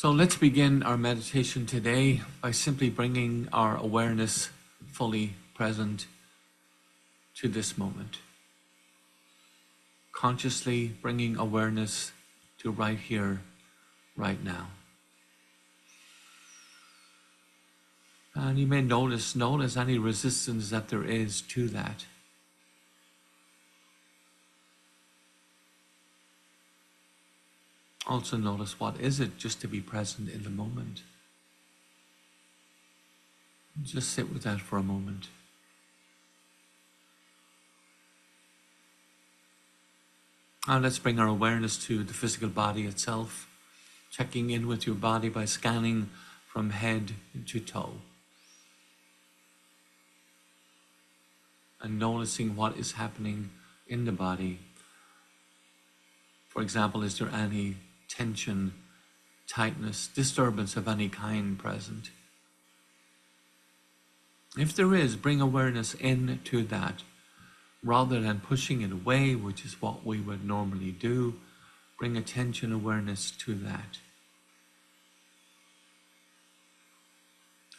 So let's begin our meditation today by simply bringing our awareness fully present to this moment. Consciously bringing awareness to right here, right now. And you may notice any resistance that there is to that. Also notice what is it just to be present in the moment. Just sit with that for a moment. And let's bring our awareness to the physical body itself, checking in with your body by scanning from head to toe. And noticing what is happening in the body. For example, is there any tension, tightness, disturbance of any kind present? If there is, bring awareness into that. Rather than pushing it away, which is what we would normally do, bring attention, awareness to that.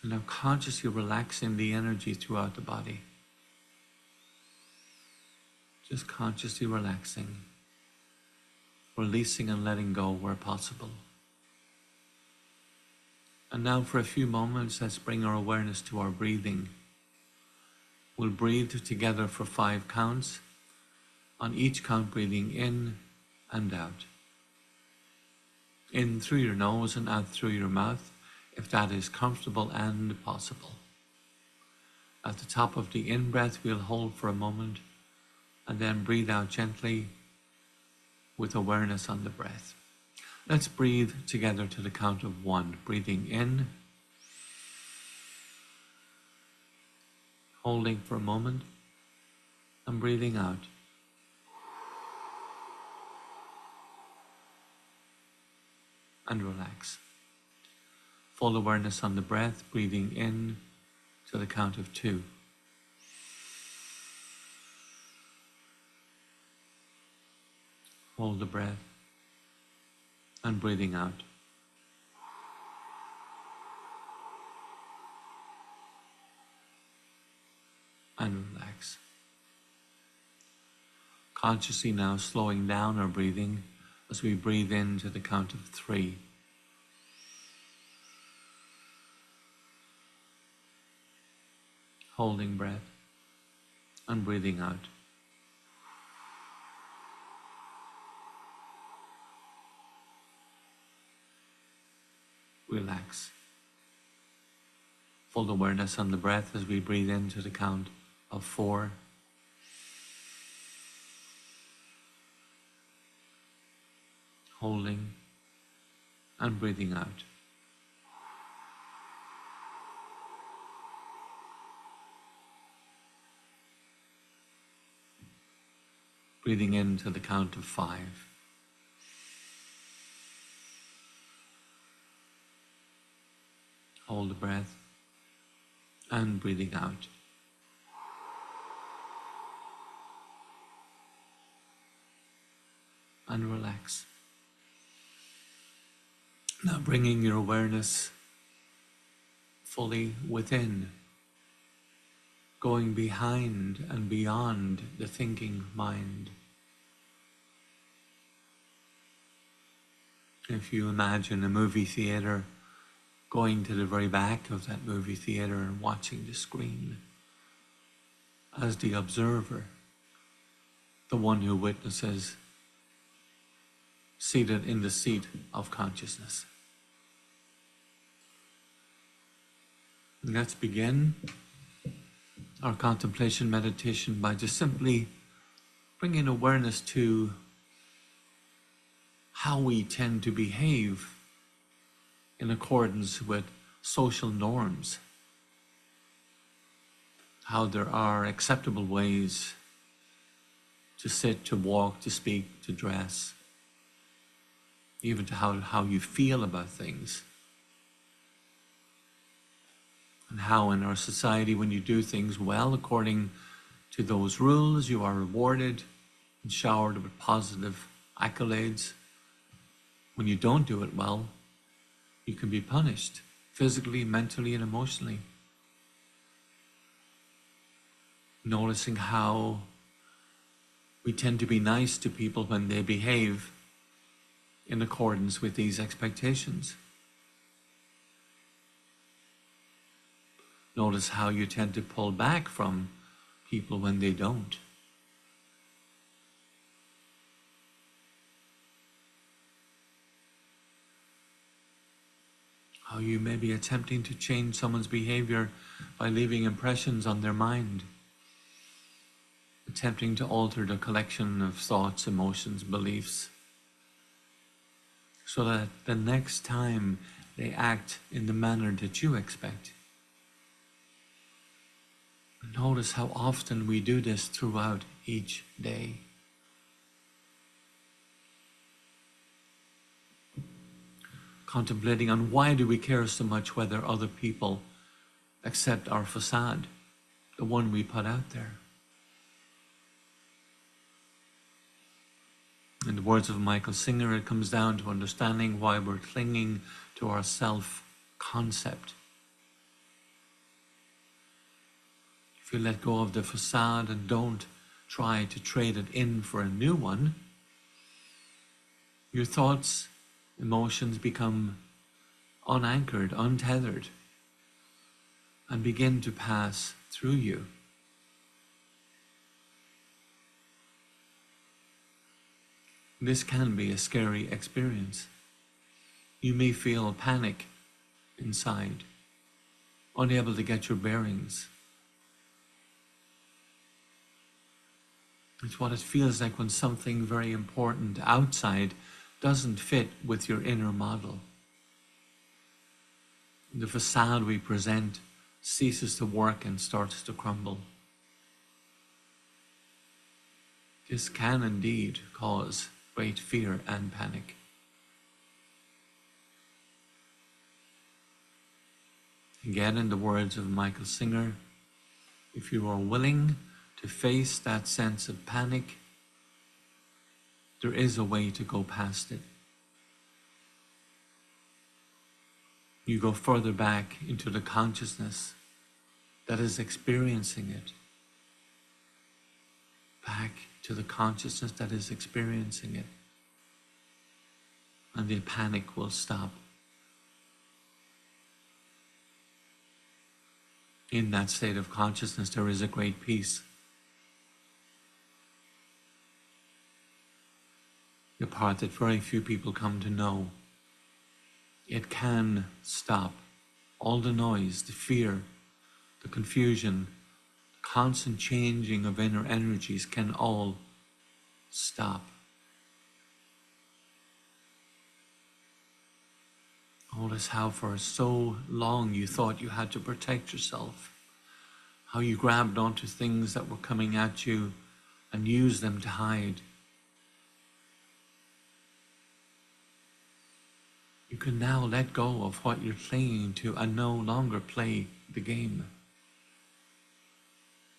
And now consciously relaxing the energy throughout the body. Just consciously relaxing. Releasing and letting go where possible. And now for a few moments, let's bring our awareness to our breathing. We'll breathe together for 5 counts. On each count, breathing in and out. In through your nose and out through your mouth, if that is comfortable and possible. At the top of the in-breath, we'll hold for a moment and then breathe out gently with awareness on the breath. Let's breathe together to the count of 1. Breathing in, holding for a moment, and breathing out. And relax. Full awareness on the breath, breathing in to the count of 2. Hold the breath and breathing out. And relax. Consciously now slowing down our breathing as we breathe in to the count of 3. Holding breath and breathing out. Relax. Full awareness on the breath as we breathe into the count of 4. Holding and breathing out. Breathing in to the count of 5. Hold the breath and breathing out. And relax. Now bringing your awareness fully within, going behind and beyond the thinking mind. If you imagine a movie theater, going to the very back of that movie theater and watching the screen as the observer, the one who witnesses, seated in the seat of consciousness. Let's begin our contemplation meditation by just simply bringing awareness to how we tend to behave in accordance with social norms, how there are acceptable ways to sit, to walk, to speak, to dress, even to how you feel about things. And how in our society, when you do things well according to those rules, you are rewarded and showered with positive accolades. When you don't do it well, you can be punished physically, mentally, and emotionally. Noticing how we tend to be nice to people when they behave in accordance with these expectations. Notice how you tend to pull back from people when they don't. How you may be attempting to change someone's behavior by leaving impressions on their mind, attempting to alter the collection of thoughts, emotions, beliefs, so that the next time they act in the manner that you expect. Notice how often we do this throughout each day. Contemplating on why do we care so much whether other people accept our facade, the one we put out there. In the words of Michael Singer, it comes down to understanding why we're clinging to our self-concept. If you let go of the facade and don't try to trade it in for a new one, your thoughts, emotions become unanchored, untethered, and begin to pass through you. This can be a scary experience. You may feel panic inside, unable to get your bearings. It's what it feels like when something very important outside doesn't fit with your inner model. The facade we present ceases to work and starts to crumble. This can indeed cause great fear and panic. Again, in the words of Michael Singer, if you are willing to face that sense of panic, there is a way to go past it. You go further back into the consciousness that is experiencing it. Back to the consciousness that is experiencing it. And the panic will stop. In that state of consciousness, there is a great peace. The part that very few people come to know. It can stop. All the noise, the fear, the confusion, constant changing of inner energies can all stop. Notice how for so long you thought you had to protect yourself. How you grabbed onto things that were coming at you and used them to hide. You can now let go of what you're clinging to and no longer play the game.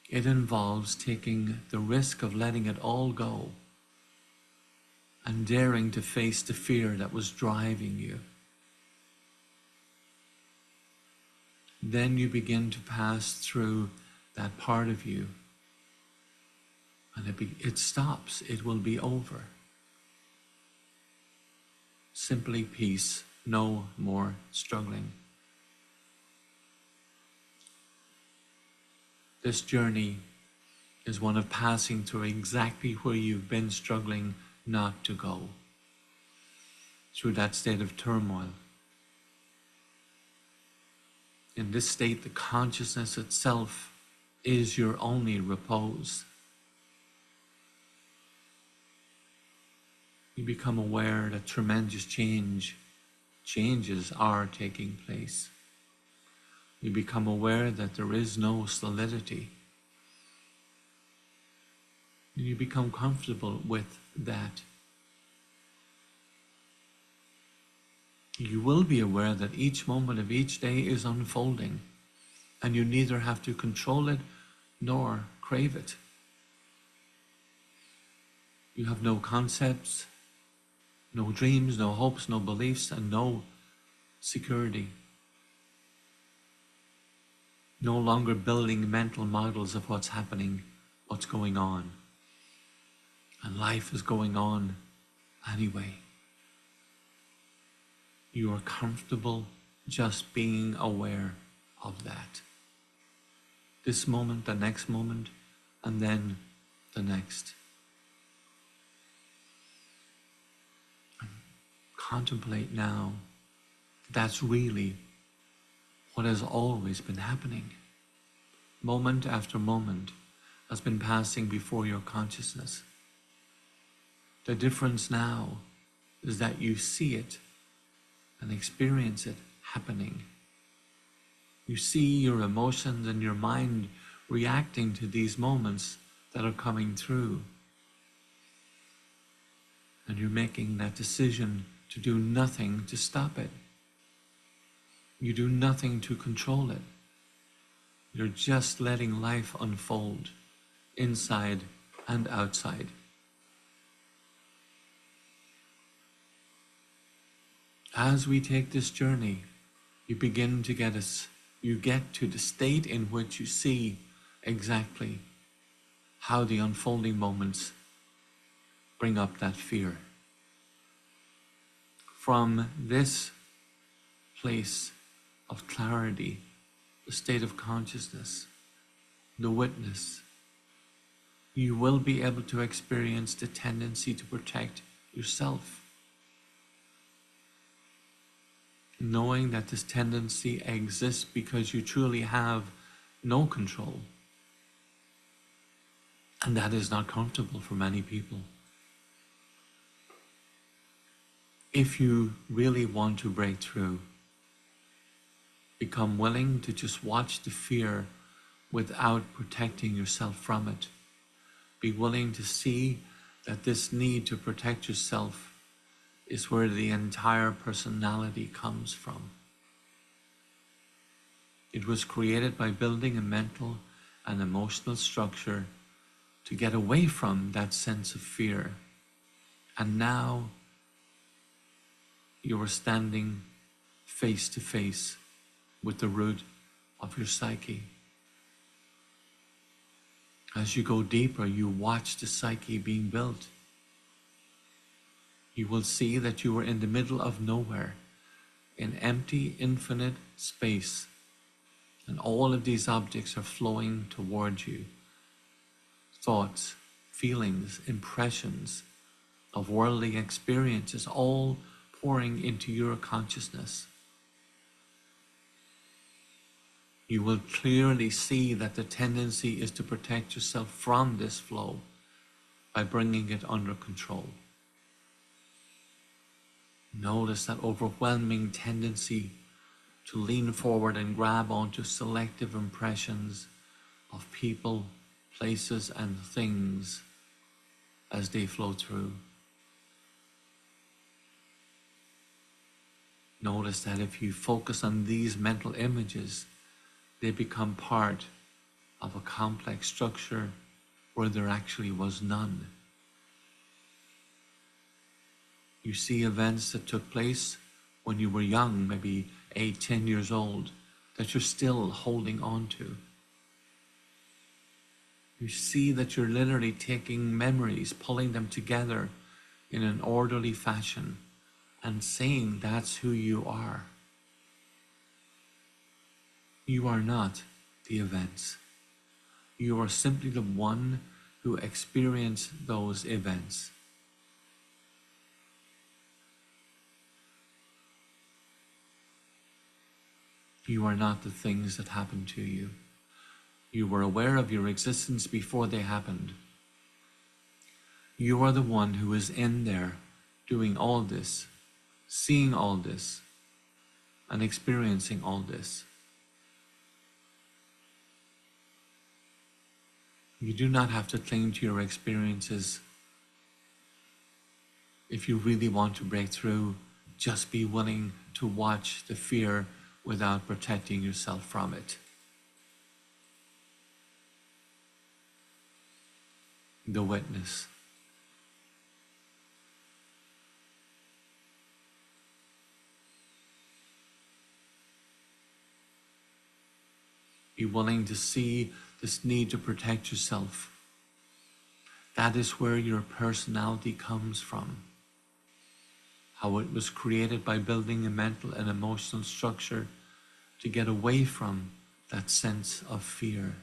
It involves taking the risk of letting it all go and daring to face the fear that was driving you. Then you begin to pass through that part of you and it stops. It will be over. Simply peace, no more struggling. This journey is one of passing through exactly where you've been struggling not to go, through that state of turmoil. In this state, the consciousness itself is your only repose. You become aware that tremendous changes are taking place. You become aware that there is no solidity. And you become comfortable with that. You will be aware that each moment of each day is unfolding, and you neither have to control it nor crave it. You have no concepts, no dreams, no hopes, no beliefs, and no security. No longer building mental models of what's happening, what's going on. And life is going on anyway. You are comfortable just being aware of that. This moment, the next moment, and then the next. And contemplate now, that's really what has always been happening. Moment after moment has been passing before your consciousness. The difference now is that you see it and experience it happening. You see your emotions and your mind reacting to these moments that are coming through. And you're making that decision to do nothing to stop it. You do nothing to control it. You're just letting life unfold, inside and outside. As we take this journey, you get to the state in which you see exactly how the unfolding moments bring up that fear. From this place of clarity, the state of consciousness, the witness, you will be able to experience the tendency to protect yourself. Knowing that this tendency exists because you truly have no control. And that is not comfortable for many people. If you really want to break through, become willing to just watch the fear without protecting yourself from it. Be willing to see that this need to protect yourself is where the entire personality comes from. It was created by building a mental and emotional structure to get away from that sense of fear. And now you are standing face to face with the root of your psyche. As you go deeper, you watch the psyche being built. You will see that you are in the middle of nowhere, in empty, infinite space, and all of these objects are flowing towards you. Thoughts, feelings, impressions of worldly experiences, all pouring into your consciousness. You will clearly see that the tendency is to protect yourself from this flow by bringing it under control. Notice that overwhelming tendency to lean forward and grab onto selective impressions of people, places, and things as they flow through. Notice that if you focus on these mental images, they become part of a complex structure where there actually was none. You see events that took place when you were young, maybe 8, 10 years old, that you're still holding on to. You see that you're literally taking memories, pulling them together in an orderly fashion and saying that's who you are. You are not the events. You are simply the one who experienced those events. You are not the things that happened to you. You were aware of your existence before they happened. You are the one who is in there doing all this, seeing all this, and experiencing all this. You do not have to cling to your experiences. If you really want to break through, just be willing to watch the fear without protecting yourself from it. The witness. Be willing to see this need to protect yourself. That is where your personality comes from. How it was created by building a mental and emotional structure to get away from that sense of fear.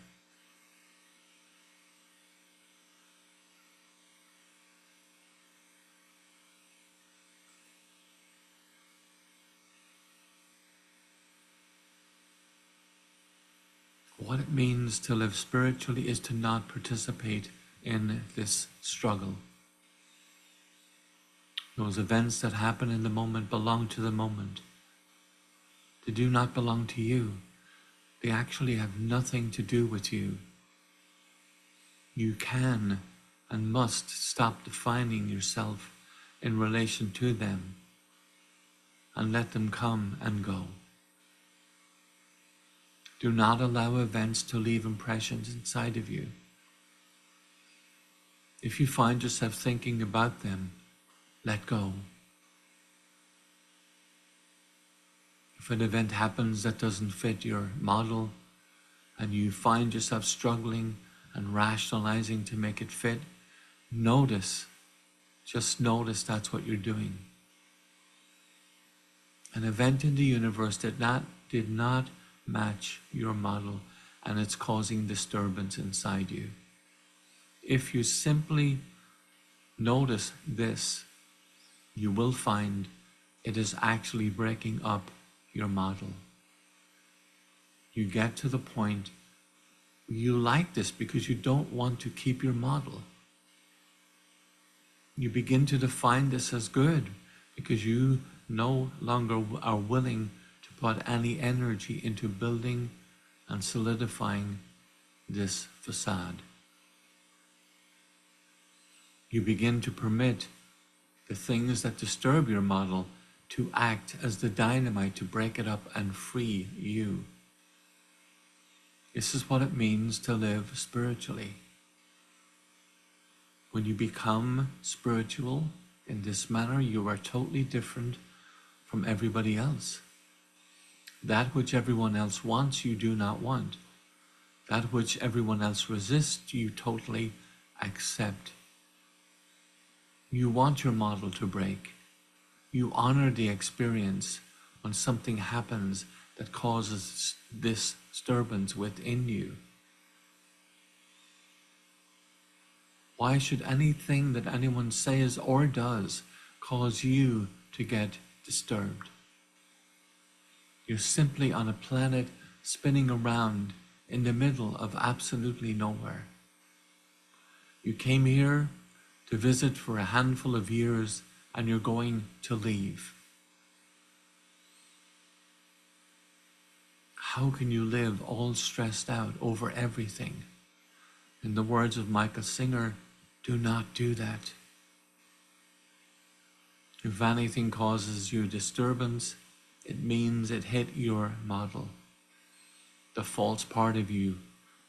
What it means to live spiritually is to not participate in this struggle. Those events that happen in the moment belong to the moment. They do not belong to you. They actually have nothing to do with you. You can and must stop defining yourself in relation to them and let them come and go. Do not allow events to leave impressions inside of you. If you find yourself thinking about them, let go. If an event happens that doesn't fit your model and you find yourself struggling and rationalizing to make it fit, notice, just notice that's what you're doing. An event in the universe did not match your model, and it's causing disturbance inside you. If you simply notice this, you will find it is actually breaking up your model. You get to the point you like this because you don't want to keep your model. You begin to define this as good because you no longer are willing to put any energy into building and solidifying this facade. You begin to permit the things that disturb your model to act as the dynamite to break it up and free you. This is what it means to live spiritually. When you become spiritual in this manner, you are totally different from everybody else. That which everyone else wants, you do not want. That which everyone else resists, you totally accept. You want your model to break. You honor the experience when something happens that causes this disturbance within you. Why should anything that anyone says or does cause you to get disturbed? You're simply on a planet spinning around in the middle of absolutely nowhere. You came here to visit for a handful of years and you're going to leave. How can you live all stressed out over everything? In the words of Michael Singer, do not do that. If anything causes you disturbance, it means it hit your model, the false part of you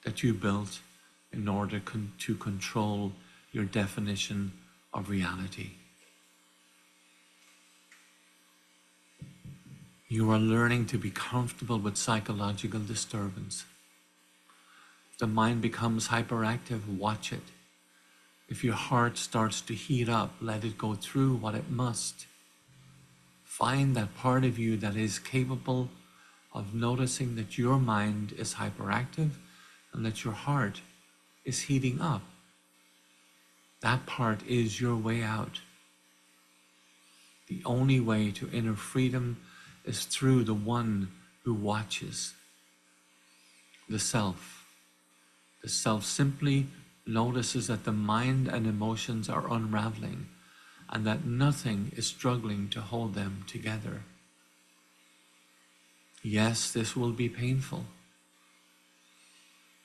that you built in order to control your definition of reality. You are learning to be comfortable with psychological disturbance. If the mind becomes hyperactive, watch it. If your heart starts to heat up, let it go through what it must. Find that part of you that is capable of noticing that your mind is hyperactive and that your heart is heating up. That part is your way out. The only way to inner freedom is through the one who watches, the self. The self simply notices that the mind and emotions are unraveling and that nothing is struggling to hold them together. Yes, this will be painful.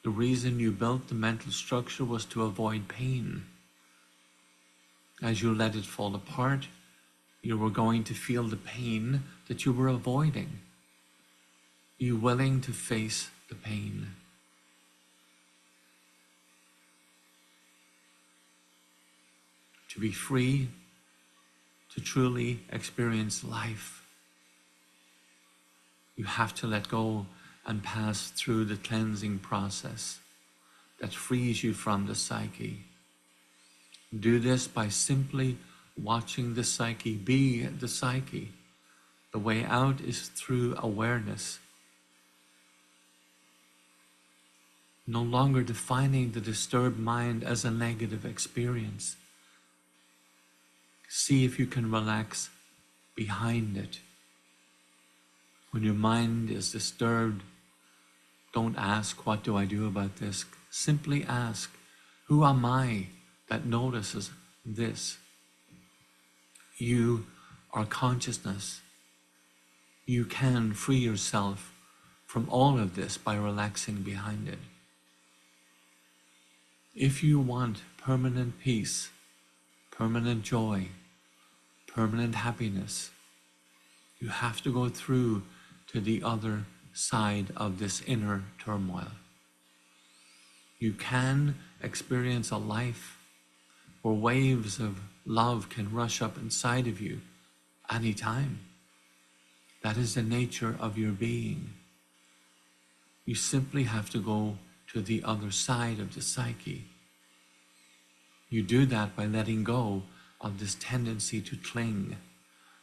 The reason you built the mental structure was to avoid pain. As you let it fall apart, you were going to feel the pain that you were avoiding. You willing to face the pain? To be free, to truly experience life, you have to let go and pass through the cleansing process that frees you from the psyche. Do this by simply watching the psyche be the psyche. The way out is through awareness. No longer defining the disturbed mind as a negative experience. See if you can relax behind it. When your mind is disturbed, don't ask, what do I do about this? Simply ask, who am I that notices this? You are consciousness. You can free yourself from all of this by relaxing behind it. If you want permanent peace, permanent joy, permanent happiness, you have to go through to the other side of this inner turmoil. You can experience a life where waves of love can rush up inside of you anytime. That is the nature of your being. You simply have to go to the other side of the psyche. You do that by letting go of this tendency to cling.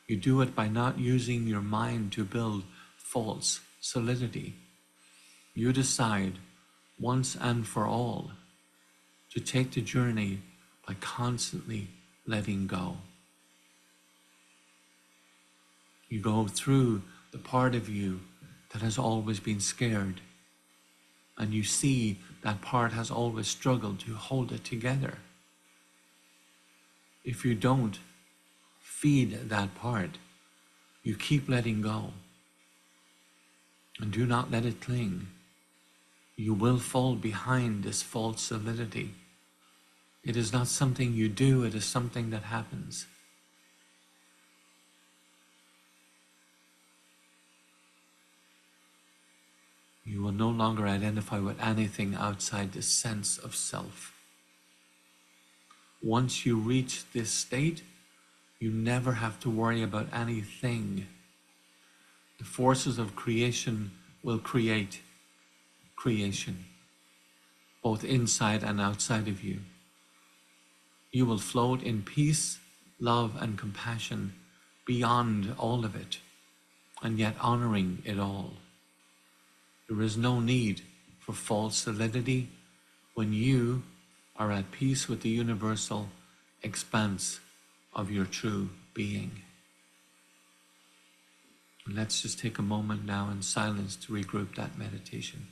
You do it by not using your mind to build false solidity. You decide once and for all to take the journey by constantly letting go. You go through the part of you that has always been scared, and you see that part has always struggled to hold it together. If you don't feed that part, you keep letting go, and do not let it cling. You will fall behind this false solidity. It is not something you do, it is something that happens. You will no longer identify with anything outside the sense of self. Once you reach this state, you never have to worry about anything. The forces of creation will create creation, both inside and outside of you. You will float in peace, love, and compassion beyond all of it, and yet honoring it all. There is no need for false solidity when you are at peace with the universal expanse of your true being. Let's just take a moment now in silence to regroup that meditation.